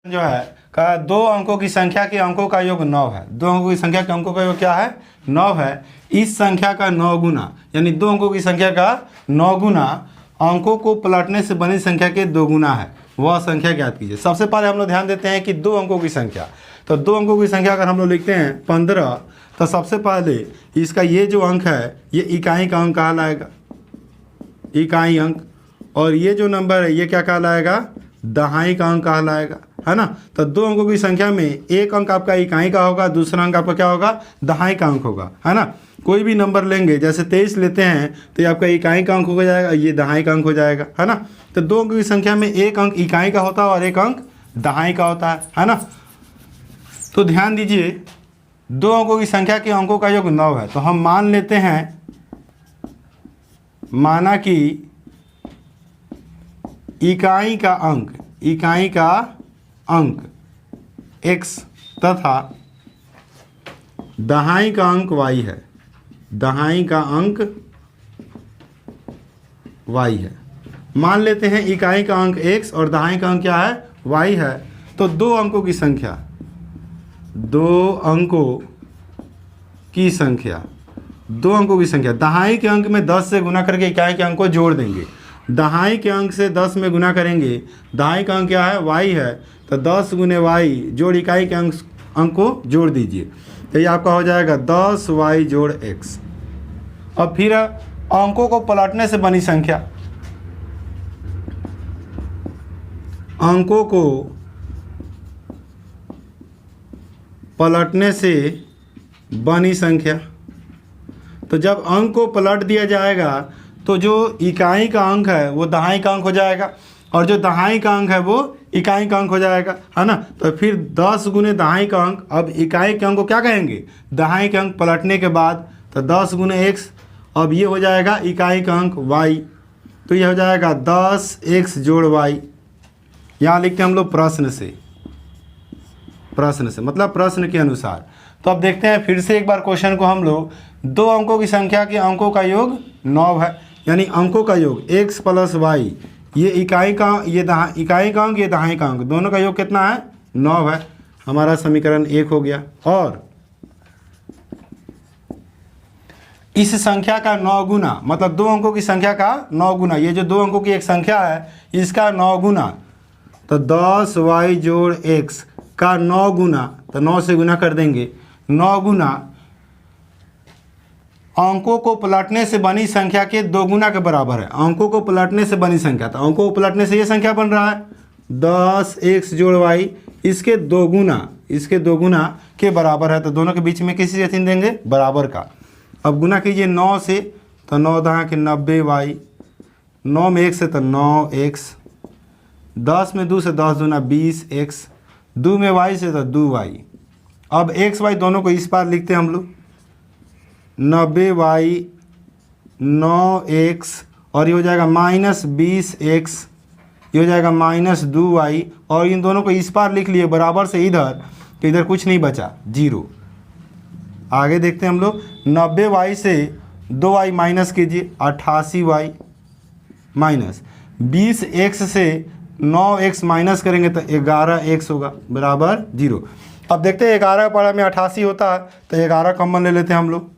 जो है का 2 अंकों की संख्या के अंकों का योग 9 है। 2 अंकों की संख्या के अंकों का योग क्या है? 9 है। इस संख्या का 9 गुना, यानी 2 अंकों की संख्या का 9 गुना अंकों को पलटने से बनी संख्या के 2 गुना है, वह संख्या ज्ञात कीजिए। सबसे पहले हम लोग ध्यान देते हैं कि 2 अंकों की संख्या, तो 2 अंकों की संख्या अगर हम लोग लिखते हैं 15, तो सबसे पहले इसका ये जो अंक है ये इकाई का अंक कहलाएगा, इकाई अंक। और ये जो नंबर है ये क्या कहलाएगा? दहाई का अंक कहलाएगा, है ना। तो 2 अंकों की संख्या में एक अंक आपका इकाई का होगा, दूसरा अंक आपका क्या होगा? दहाई का अंक होगा, है ना। कोई भी नंबर लेंगे, जैसे 23 लेते हैं तो ये आपका इकाई का अंक हो जाएगा, ये दहाई का अंक हो जाएगा, है ना। तो 2 अंकों की संख्या में एक अंक इकाई का होता है और एक अंक दहाई का होता है ना। तो ध्यान दीजिए, 2 अंकों की संख्या के अंकों का योग 9 है। तो हम मान लेते हैं, माना कि इकाई का अंक x तथा दहाई का अंक y है, दहाई का अंक y है। मान लेते हैं इकाई का अंक x और दहाई का अंक क्या है? y है। तो 2 अंकों की संख्या, 2 अंकों की संख्या, 2 अंकों की संख्या, दहाई के अंक में 10 से गुना करके इकाई के अंक को जोड़ देंगे। दहाई के अंक से 10 में गुना करेंगे, दहाई का अंक क्या है? y है। तो 10 गुने y जोड़ इकाई के अंक को जोड़ दीजिए, तो ये आपका हो जाएगा 10y जोड़ x। अब फिर अंकों को पलटने से बनी संख्या, अंकों को पलटने से बनी संख्या। तो जब अंक को पलट दिया जाएगा तो जो इकाई का अंक है वो दहाई का अंक हो जाएगा और जो दहाई का अंक है वो इकाई का अंक हो जाएगा, है ना। तो फिर 10 गुने दहाई का अंक, अब इकाई के अंक को क्या कहेंगे? दहाई के अंक पलटने के बाद तो 10 गुने x, अब ये हो जाएगा इकाई का अंक y, तो ये हो जाएगा 10x जोड़ y। यहाँ लिखते हैं हम लोग प्रश्न से मतलब प्रश्न के अनुसार। तो अब देखते हैं फिर से एक बार क्वेश्चन को हम लोग। 2 अंकों की संख्या के अंकों का योग 9 है, यानी अंकों का योग x प्लस y, ये इकाई का, ये इकाई का अंक, ये दहाई का अंक, दोनों का योग कितना है? 9 है। हमारा समीकरण 1 हो गया। और इस संख्या का 9 गुना, मतलब 2 अंकों की संख्या का 9 गुना, ये जो 2 अंकों की एक संख्या है इसका 9 गुना, तो 10y जोड़ x का 9 गुना, तो 9 से गुना कर देंगे, 9 गुना अंकों को पलटने से बनी संख्या के 2 गुना के बराबर है। अंकों को पलटने से बनी संख्या, तो अंकों को पलटने से ये संख्या बन रहा है 10x जोड़ y, इसके 2 गुना के बराबर है। तो दोनों के बीच में किसी से चिन्ह देंगे? बराबर का। अब गुना कीजिए 9 से, तो 9 दहा के 90y, 9 में 1 से तो 9x, 10 में 2 से 10 दूना 20x, 2 में y से तो 2y। अब x y दोनों को इस पार लिखते हैं हम लोग, 90y 9x, और ये हो जाएगा -20x, ये हो जाएगा -2y, और इन दोनों को इस पार लिख लिए बराबर से इधर, तो इधर कुछ नहीं बचा, 0। आगे देखते हैं हम लोग। 90y से 2y माइनस कीजिए, 88y, माइनस 20x से 9x माइनस करेंगे तो 11x होगा, बराबर 0। अब देखते हैं 11 पारा में 88 होता है, तो 11 कॉमन ले लेते हैं हम लोग।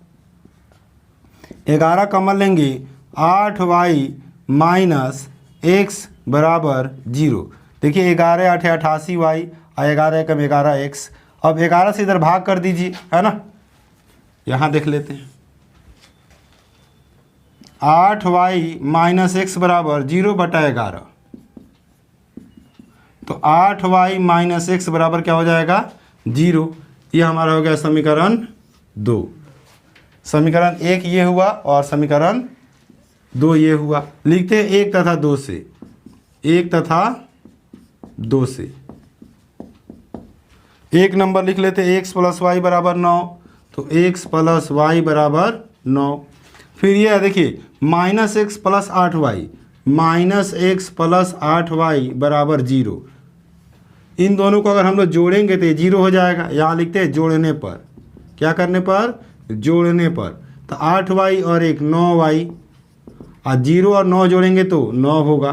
11 कॉमन लेंगे, 8y माइनस x बराबर 0। देखिए 11 8 88y और 11 कम 11x। अब 11 से इधर भाग कर दीजिए, है ना। यहाँ देख लेते हैं, 8y माइनस x बराबर 0/11, तो 8y माइनस x बराबर क्या हो जाएगा? 0। ये हमारा हो गया समीकरण 2। समीकरण 1 ये हुआ और समीकरण 2 ये हुआ। लिखते हैं 1 तथा 2 से, 1 तथा 2 से। 1 नंबर लिख लेते हैं, x प्लस y बराबर 9, तो x प्लस y बराबर 9। फिर ये देखिए -x plus 8y, -x plus 8y बराबर 0। इन दोनों को अगर हम लोग जोड़ेंगे तो ये 0 हो जाएगा। यहाँ लिखते हैं जोड़ने पर, क्या करने पर? जोड़ने पर। तो 8y और 1 9y, और 0 और 9 जोड़ेंगे तो 9 होगा।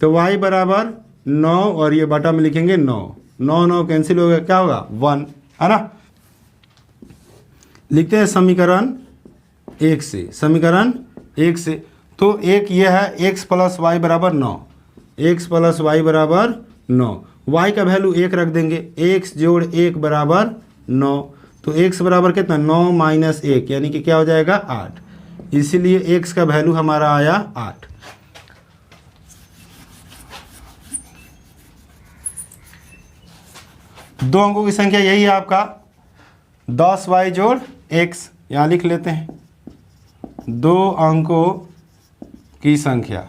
तो y बराबर 9 और ये बटा में लिखेंगे 9। 9 9 कैंसिल हो गया, क्या होगा 1, है ना। लिखते हैं समीकरण 1 से, समीकरण 1 से। तो एक ये है x प्लस वाई बराबर 9, x प्लस वाई बराबर 9, y का वैल्यू 1 रख देंगे, x जोड़ 1 बराबर 9। तो x बराबर कितना 9 माइनस 1 यानी कि क्या हो जाएगा 8, इसीलिए x का वैल्यू हमारा आया 8। दो अंकों की संख्या यही है आपका 10y जोड़ x, यहाँ लिख लेते हैं। दो अंकों की संख्या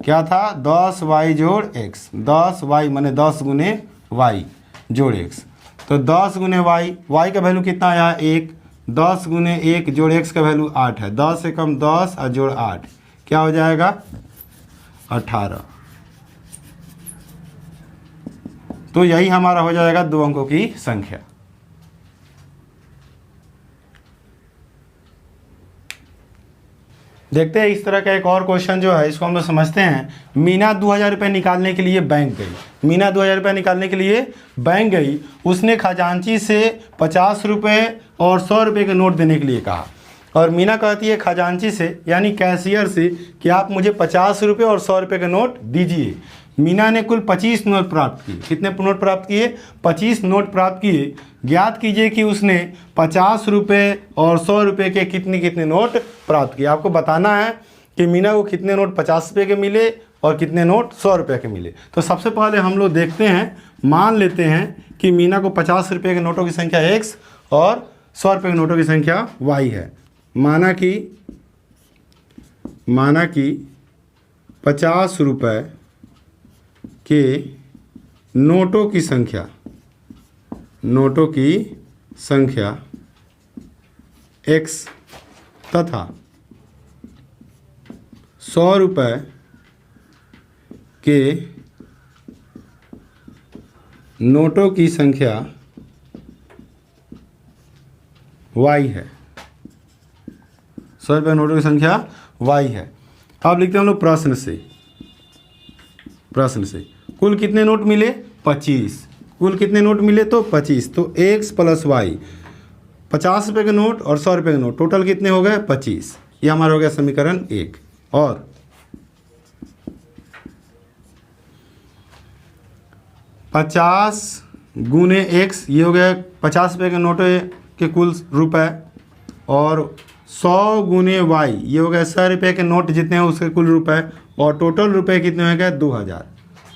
क्या था 10y जोड़ x, 10y माने 10 गुने y जोड़ x। तो 10 गुने y का वैल्यू कितना आया 1, 10 गुने 1 जोड़ x का वैल्यू 8 है, 10 से कम 10 और जोड़ 8 क्या हो जाएगा 18। तो यही हमारा हो जाएगा दो अंकों की संख्या। देखते हैं इस तरह का एक और क्वेश्चन जो है, इसको हम लोग समझते हैं। मीना 2000 रुपये निकालने के लिए बैंक गई। मीना 2000 रुपये निकालने के लिए बैंक गई। उसने खजांची से 50 रुपये और 100 रुपये के नोट देने के लिए कहा, और मीना कहती है खजांची से यानी कैशियर से कि आप मुझे 50 रुपये और 100 रुपये के नोट दीजिए। मीना ने कुल 25 नोट प्राप्त किए। कितने नोट प्राप्त किए 25 नोट प्राप्त किए। ज्ञात कीजिए कि उसने 50 रुपये और 100 रुपये के कितने कितने नोट प्राप्त किए। आपको बताना है कि मीना को कितने नोट 50 रुपये के मिले और कितने नोट 100 रुपये के मिले। तो सबसे पहले हम लोग देखते हैं, मान लेते हैं कि मीना को 50 रुपये के नोटों की संख्या x और 100 रुपये के नोटों की संख्या y है। माना कि 50 रुपये के नोटों की संख्या x तथा 100 रुपये के नोटों की संख्या y है। 100 रुपये नोटों की संख्या y है। अब लिखते हैं हम लोग प्रश्न से कुल कितने नोट मिले 25। कुल कितने नोट मिले तो 25। तो x प्लस वाई 50 रुपये के नोट और 100 रुपये के नोट टोटल कितने हो गए 25। ये हमारा हो गया समीकरण 1। और 50 गुने x ये हो गया 50 रुपये के नोट के कुल रुपए, और 100 गुने y ये हो गया 100 रुपये के नोट जितने हैं उसके कुल रुपए, और टोटल रुपए कितने हो गए 2000,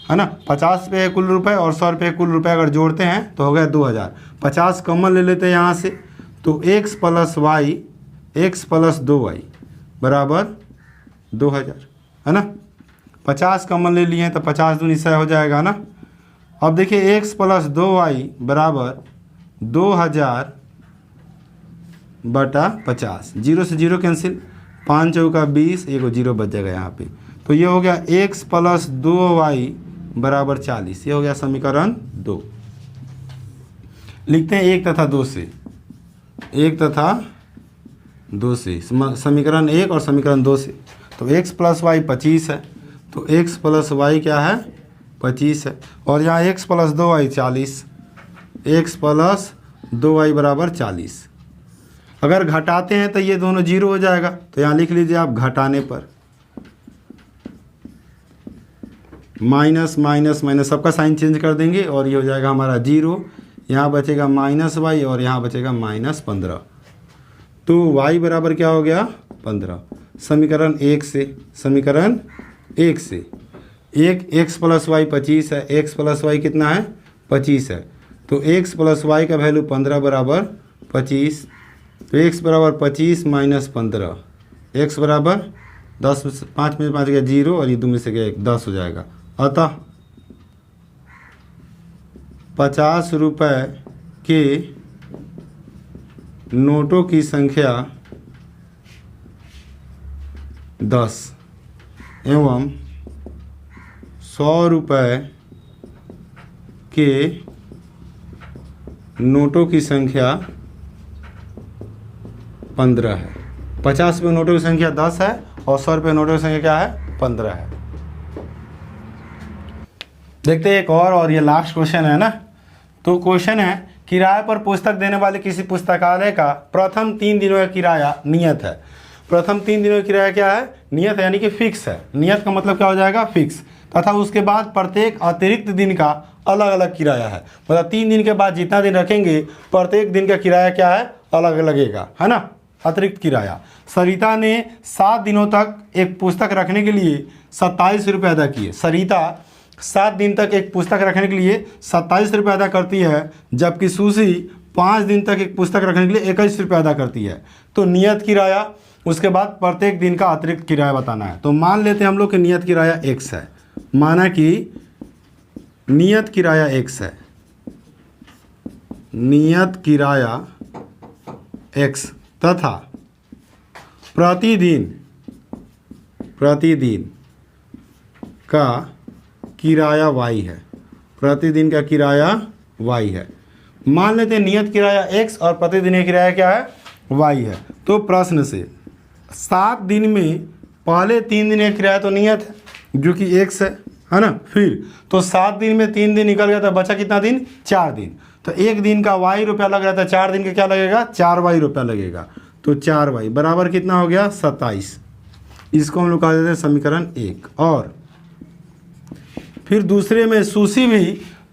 है ना। 50 रुपये कुल रुपए और 100 रुपये कुल रुपए अगर जोड़ते हैं तो हो गया 2000। 50 कॉमन ले लेते हैं यहाँ से, तो x प्लस 2y बराबर 2000, है ना। 50 कॉमन ले लिए हैं तो 50 दूनी 100 हो जाएगा ना। अब देखिए x प्लस 2y बराबर 2000 बटा 50, 0 से 0 कैंसिल, 5 चौका 20, एक 0 बच जाएगा यहाँ पे। तो ये हो गया x प्लस 2y बराबर 40। ये हो गया समीकरण 2। लिखते हैं 1 तथा 2 से समीकरण 1 और समीकरण 2 से। तो x प्लस वाई 25 है, तो x प्लस वाई क्या है 25 है, और यहाँ x plus 2y 40, x plus 2y बराबर 40। अगर घटाते हैं तो ये दोनों 0 हो जाएगा, तो यहाँ लिख लीजिए आप घटाने पर माइनस माइनस माइनस सबका साइन चेंज कर देंगे और ये हो जाएगा हमारा 0। यहाँ बचेगा माइनस वाई और यहाँ बचेगा -15। तो y बराबर क्या हो गया 15। समीकरण 1 से एक x प्लस वाई 25 है, x प्लस वाई कितना है 25 है, तो x प्लस वाई का वैल्यू 15 बराबर 25। तो x बराबर 25 माइनस 15, x बराबर 10 में 5 में 5 गया 0 और ये 2 में से गया 1, 10 हो जाएगा। अतः 50 रुपये के नोटों की संख्या 10 एवं 100 रुपये के नोटों की संख्या 15 है। 50 रुपये नोटों की संख्या 10 है और 100 रुपये नोटों की संख्या क्या है 15 है। देखते हैं एक और ये लास्ट क्वेश्चन है ना। तो क्वेश्चन है, किराए पर पुस्तक देने वाले किसी पुस्तकालय का प्रथम 3 दिनों का किराया नियत है। प्रथम 3 दिनों का किराया क्या है? नियत है, यानी कि फिक्स है। नियत का मतलब क्या हो जाएगा? फिक्स। तथा उसके बाद प्रत्येक अतिरिक्त दिन का अलग अलग किराया है। मतलब 3 दिन के बाद जितना दिन रखेंगे प्रत्येक दिन का किराया क्या है? अलग लगेगा, है ना, अतिरिक्त किराया। सरिता ने 7 दिनों तक एक पुस्तक रखने के लिए 27 रुपये अदा किए। सरिता 7 दिन तक एक पुस्तक रखने के लिए 27 रुपये अदा करती है, जबकि सुशी 5 दिन तक एक पुस्तक रखने के लिए 21 रुपये अदा करती है। तो नियत किराया, उसके बाद प्रत्येक दिन का अतिरिक्त किराया बताना है। तो मान लेते हैं हम लोग कि नियत किराया x है। माना कि नियत किराया x है, नियत किराया x तथा प्रतिदिन का किराया y है। प्रतिदिन का किराया y है। मान लेते हैं नियत किराया x और प्रतिदिन का किराया क्या है? y है। तो प्रश्न से 7 दिन में पहले 3 दिन का किराया तो नियत है जो कि x है ना। फिर तो 7 दिन में 3 दिन निकल गया तो बचा कितना दिन? 4 दिन। तो 1 दिन का y रुपया लग रहा था, 4 दिन का क्या लगेगा? 4y रुपया लगेगा। तो 4y बराबर कितना हो गया? 27। इसको हम लोग कह देते हैं समीकरण 1। और फिर दूसरे में सुशी भी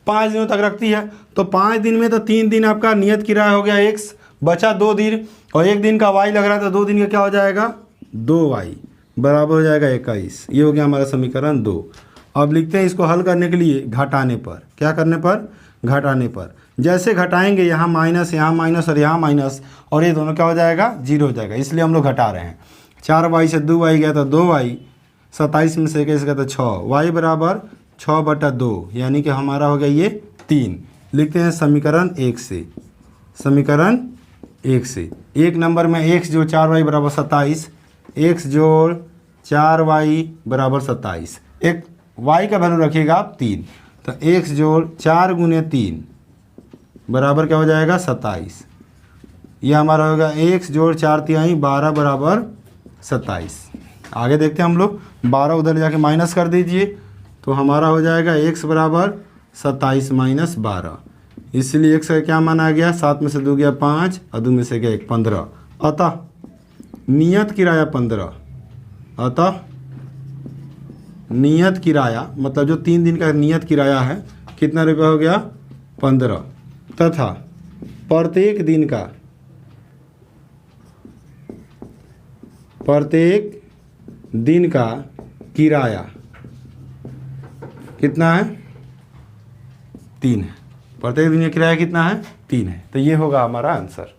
5 दिनों तक रखती है। तो 5 दिन में तो 3 दिन आपका नियत किराया हो गया x, बचा 2 दिन और 1 दिन का y लग रहा था। 2 दिन का क्या हो जाएगा? 2y बराबर हो जाएगा 21। ये हो गया हमारा समीकरण 2। अब लिखते हैं इसको हल करने के लिए घटाने पर। क्या करने पर? घटाने पर। जैसे घटाएंगे यहाँ माइनस और यहाँ माइनस, और ये दोनों क्या हो जाएगा? 0 हो जाएगा। इसलिए हम लोग घटा रहे हैं। 4y से 2y गया तो 2y, 27 में से 21 गया तो 6, y बराबर 6/2, यानी कि हमारा हो गया ये 3। लिखते हैं समीकरण 1 से। समीकरण 1 से 1 नंबर में x जोड़ 4y बराबर 27, x जोड़ 4y बराबर 27। एक y का वैल्यू रखिएगा आप 3, तो x जोड़ 4 गुने 3 बराबर क्या हो जाएगा? 27। यह हमारा होगा x जोड़ 4 तिहाई 12 बराबर 27। आगे देखते हैं हम लोग। 12 उधर ले जाके माइनस कर दीजिए, तो हमारा हो जाएगा x बराबर 27 माइनस 12। इसलिए x का क्या मान आ गया? 7 में से 2 गया 5 और 2 में से गया 1, 15। अतः नियत किराया 15। अतः नियत किराया मतलब जो 3 दिन का नियत किराया है कितना रुपया हो गया? 15। तथा प्रत्येक दिन का किराया कितना है? 3 है। प्रत्येक दिन का किराया कितना है? 3 है। तो ये होगा हमारा आंसर।